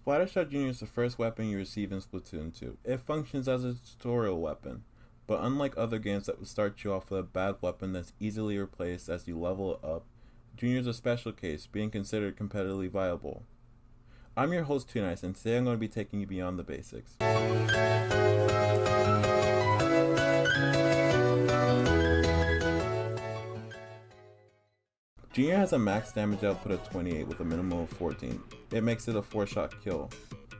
Splattershot Jr. is the first weapon you receive in Splatoon 2. It functions as a tutorial weapon, but unlike other games that would start you off with a bad weapon that's easily replaced as you level it up, Junior is a special case, being considered competitively viable. I'm your host, Too Nice, and today I'm going to be taking you beyond the basics. Junior has a max damage output of 28 with a minimum of 14. It makes it a 4-shot kill.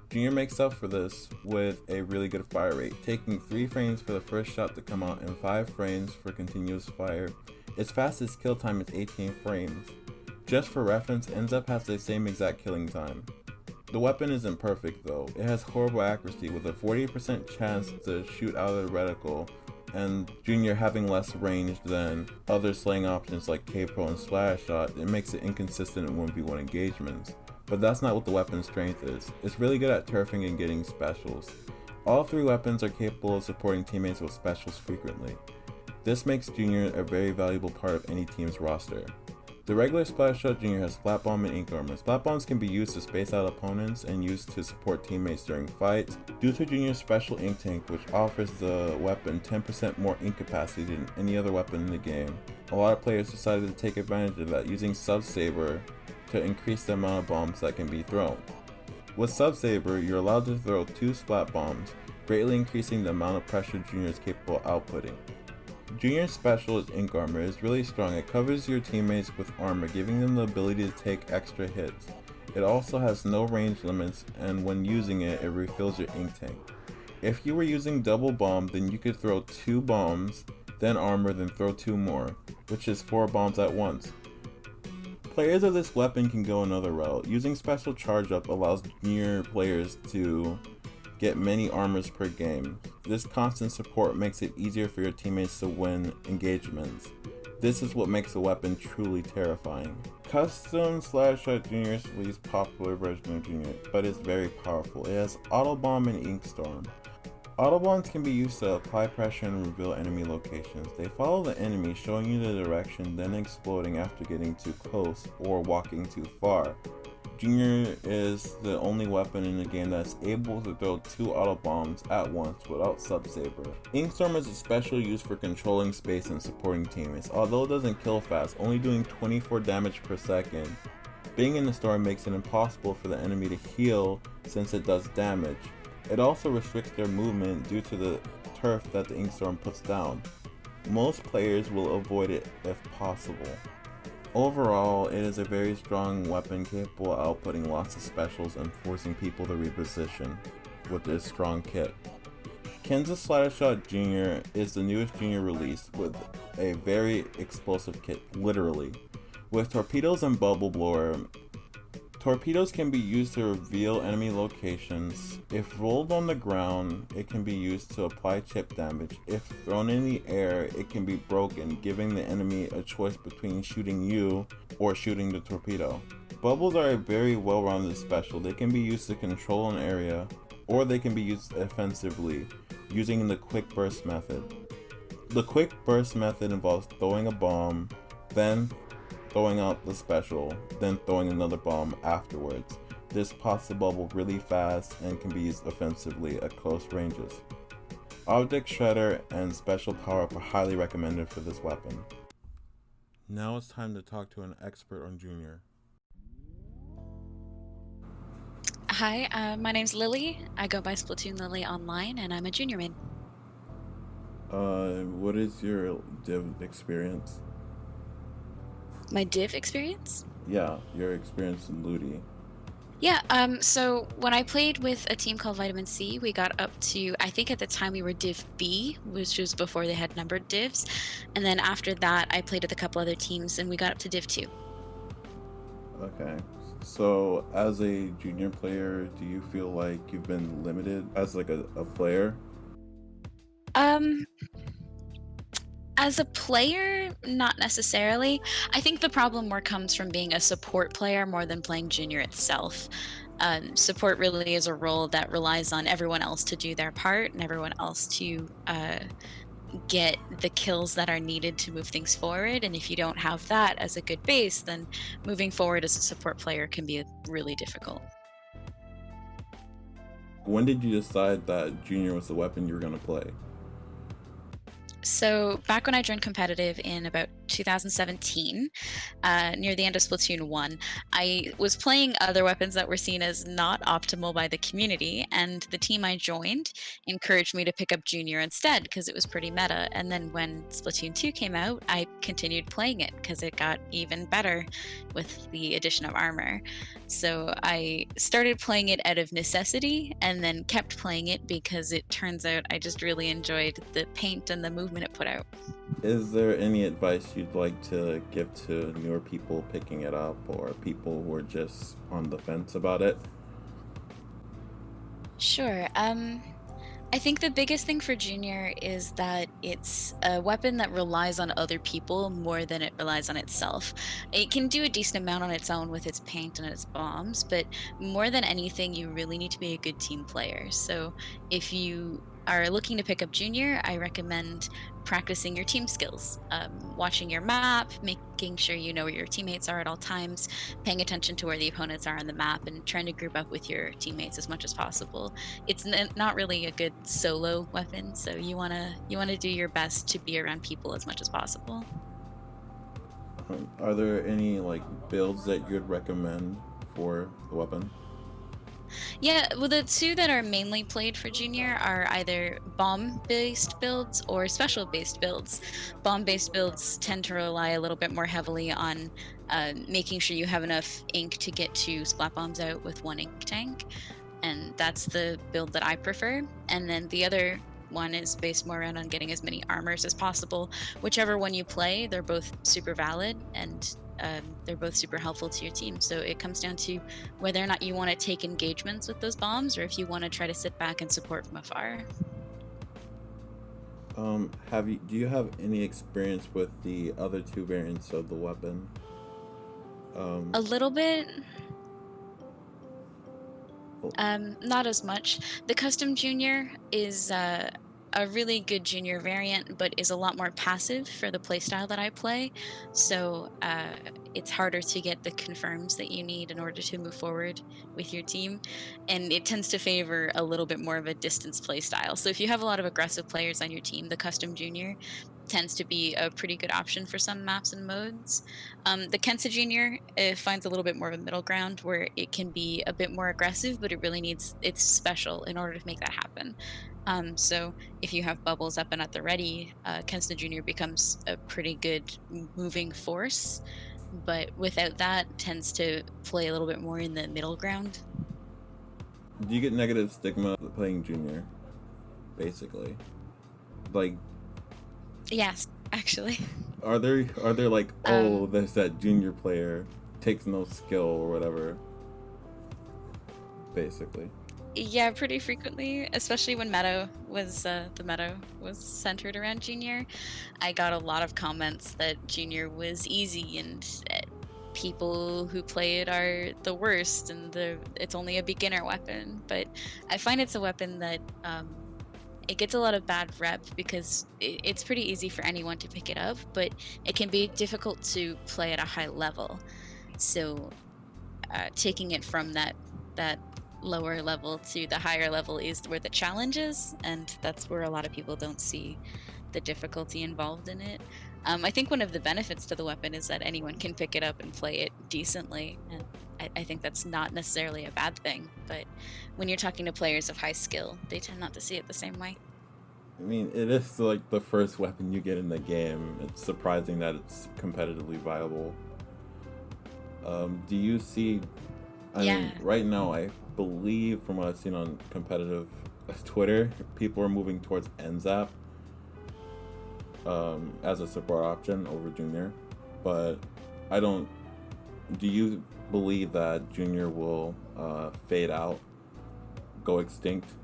Junior makes up for this with a really good fire rate, taking 3 frames for the first shot to come out and 5 frames for continuous fire. Its fastest kill time is 18 frames. Just for reference, Ends Up has the same exact killing time. The weapon isn't perfect though. It has horrible accuracy with a 40% chance to shoot out of the reticle, and Junior having less range than other slaying options like K-Pro and Splattershot. It makes it inconsistent in 1v1 engagements. But that's not what the weapon's strength is. It's really good at turfing and getting specials. All 3 weapons are capable of supporting teammates with specials frequently. This makes Junior a very valuable part of any team's roster. The regular Splattershot Jr. has Splat Bomb and Ink Armor. Splat Bombs can be used to space out opponents and used to support teammates during fights. Due to Junior's special ink tank, which offers the weapon 10% more ink capacity than any other weapon in the game, a lot of players decided to take advantage of that, using Sub Saber to increase the amount of bombs that can be thrown. With Sub Saber, you're allowed to throw 2 Splat Bombs, greatly increasing the amount of pressure Junior is capable of outputting. Junior's special Ink Armor is really strong. It covers your teammates with armor, giving them the ability to take extra hits. It also has no range limits, and when using it, it refills your ink tank. If you were using double bomb, then you could throw 2 bombs, then armor, then throw 2 more, which is 4 bombs at once. Players of this weapon can go another route. Using special charge up allows Junior players to get many armors per game. This constant support makes it easier for your teammates to win engagements. This is what makes the weapon truly terrifying. Custom Splattershot Jr. is the least popular version of Junior, but it's very powerful. It has Auto Bomb and Ink Storm. Auto Bombs can be used to apply pressure and reveal enemy locations. They follow the enemy, showing you the direction, then exploding after getting too close or walking too far. Junior is the only weapon in the game that's able to throw 2 auto bombs at once without Sub Saber. Inkstorm is a special used for controlling space and supporting teammates. Although it doesn't kill fast, only doing 24 damage per second, being in the storm makes it impossible for the enemy to heal since it does damage. It also restricts their movement due to the turf that the Inkstorm puts down. Most players will avoid it if possible. Overall, it is a very strong weapon capable of outputting lots of specials and forcing people to reposition with this strong kit. Kansas Splattershot Jr. is the newest Junior release with a very explosive kit, literally. With torpedoes and bubble blower, torpedoes can be used to reveal enemy locations. If rolled on the ground, it can be used to apply chip damage. If thrown in the air, it can be broken, giving the enemy a choice between shooting you or shooting the torpedo. Bubbles are a very well-rounded special. They can be used to control an area, or they can be used offensively, using the quick burst method. The quick burst method involves throwing a bomb, then throwing out the special, then throwing another bomb afterwards. This pops the bubble really fast and can be used offensively at close ranges. Object Shredder and Special Power Up are highly recommended for this weapon. Now it's time to talk to an expert on Junior. Hi, my name's Lily. I go by Splatoon Lily online, and I'm a junior main. What is your div experience? My div experience? Yeah, your experience in Ludi. Yeah, so when I played with a team called Vitamin C, we got up to, I think at the time we were Div B, which was before they had numbered divs. And then after that, I played with a couple other teams, and we got up to Div 2. Okay. So, as a junior player, do you feel like you've been limited as like a player? Um, as a player, not necessarily. I think the problem more comes from being a support player more than playing junior itself. Support really is a role that relies on everyone else to do their part and everyone else to get the kills that are needed to move things forward. And if you don't have that as a good base, then moving forward as a support player can be really difficult. When did you decide that Junior was the weapon you were gonna play? So back when I joined competitive in about 2017, near the end of Splatoon 1, I was playing other weapons that were seen as not optimal by the community, and the team I joined encouraged me to pick up Junior instead because it was pretty meta. And then when Splatoon 2 came out, I continued playing it because it got even better with the addition of armor. So I started playing it out of necessity and then kept playing it because it turns out I just really enjoyed the paint and the movement it put out. Is there any advice you'd like to give to newer people picking it up or people who are just on the fence about it? Sure. I think the biggest thing for Junior is that it's a weapon that relies on other people more than it relies on itself. It can do a decent amount on its own with its paint and its bombs, but more than anything, you really need to be a good team player. So if you are looking to pick up Junior, I recommend practicing your team skills, watching your map, making sure you know where your teammates are at all times, paying attention to where the opponents are on the map, and trying to group up with your teammates as much as possible. It's not really a good solo weapon, so you wanna do your best to be around people as much as possible. Are there any like builds that you'd recommend for the weapon? Yeah, well, the two that are mainly played for Junior are either bomb-based builds or special-based builds. Bomb-based builds tend to rely a little bit more heavily on making sure you have enough ink to get two splat bombs out with one ink tank, and that's the build that I prefer. And then the other one is based more around on getting as many armors as possible. Whichever one you play, they're both super valid and they're both super helpful to your team. So it comes down to whether or not you want to take engagements with those bombs or if you want to try to sit back and support from afar. Do you have any experience with the other two variants of the weapon? Um, A little bit, oh, not as much. The custom junior is a really good junior variant, but is a lot more passive for the playstyle that I play. So it's harder to get the confirms that you need in order to move forward with your team. And it tends to favor a little bit more of a distance playstyle. So if you have a lot of aggressive players on your team, the custom junior tends to be a pretty good option for some maps and modes. The Kensa Junior finds a little bit more of a middle ground where it can be a bit more aggressive, but it really needs it's special in order to make that happen. So if you have bubbles up and at the ready, Kensa Junior becomes a pretty good moving force. But without that, tends to play a little bit more in the middle ground. do you get negative stigma playing junior? Basically, like, Yes, actually. are there like, oh, Um, there's that junior player takes no skill or whatever? Basically, Yeah, pretty frequently, especially when the meta was centered around Junior. I got a lot of comments that Junior was easy and people who play it are the worst and it's only a beginner weapon. But I find it's a weapon that it gets a lot of bad rep because it's pretty easy for anyone to pick it up, but it can be difficult to play at a high level. So taking it from that lower level to the higher level is where the challenge is, and that's where a lot of people don't see the difficulty involved in it. I think one of the benefits to the weapon is that anyone can pick it up and play it decently, and I think that's not necessarily a bad thing. But when you're talking to players of high skill, they tend not to see it the same way. I mean, it is like the first weapon you get in the game. It's surprising that it's competitively viable. Do you see? I Yeah. mean, right now, I believe from what I've seen on competitive Twitter, people are moving towards NZAP as a support option over Junior. But I don't. Do you believe that Junior will fade out, go extinct?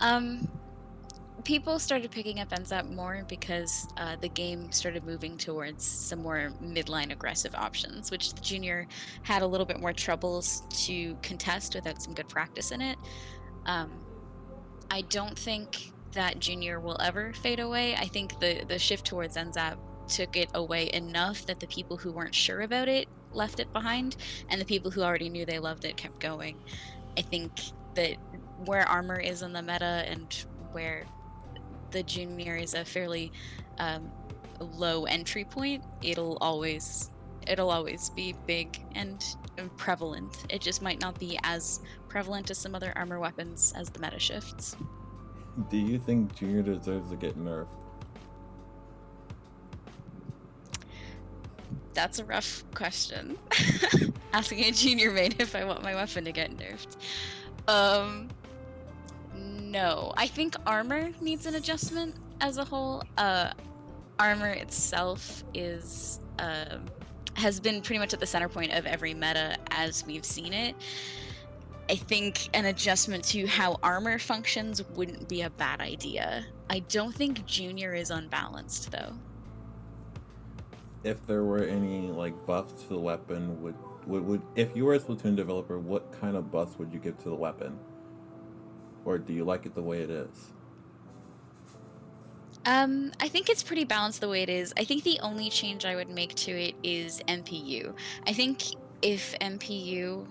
Um, People started picking up NZAP more because the game started moving towards some more midline aggressive options, which the junior had a little bit more troubles to contest without some good practice in it. Um, I don't think that junior will ever fade away. I think the shift towards NZAP took it away enough that the people who weren't sure about it left it behind, and the people who already knew they loved it kept going. I think that where armor is in the meta and where the junior is a fairly um, low entry point, it'll always be big and prevalent. It just might not be as prevalent as some other armor weapons as the meta shifts. Do you think Junior deserves to get nerfed? That's a rough question. Asking a junior main if I want my weapon to get nerfed. No. I think armor needs an adjustment as a whole. Armor itself has been pretty much at the center point of every meta as we've seen it. I think an adjustment to how armor functions wouldn't be a bad idea. I don't think junior is unbalanced though. If there were any like buffs to the weapon, would if you were a Splatoon developer, what kind of buffs would you give to the weapon? Or do you like it the way it is? I think it's pretty balanced the way it is. I think the only change I would make to it is MPU. I think if MPU,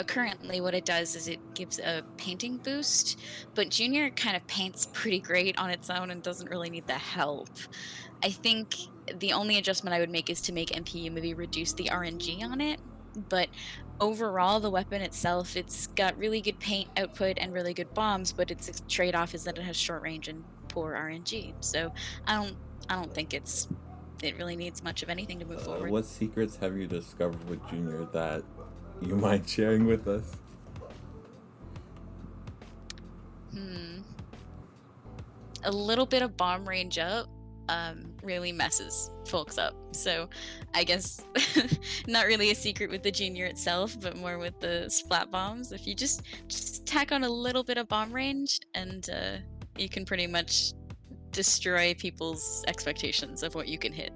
currently what it does is it gives a painting boost, but Junior kind of paints pretty great on its own and doesn't really need the help. I think the only adjustment I would make is to make MPU maybe reduce the RNG on it, but overall the weapon itself, it's got really good paint output and really good bombs, but its trade-off is that it has short range and poor RNG. So I don't think it really needs much of anything to move forward. What secrets have you discovered with Junior that you mind sharing with us? A little bit of bomb range up really messes folks up. So I guess not really a secret with the junior itself, but more with the splat bombs. If you just tack on a little bit of bomb range, and you can pretty much destroy people's expectations of what you can hit.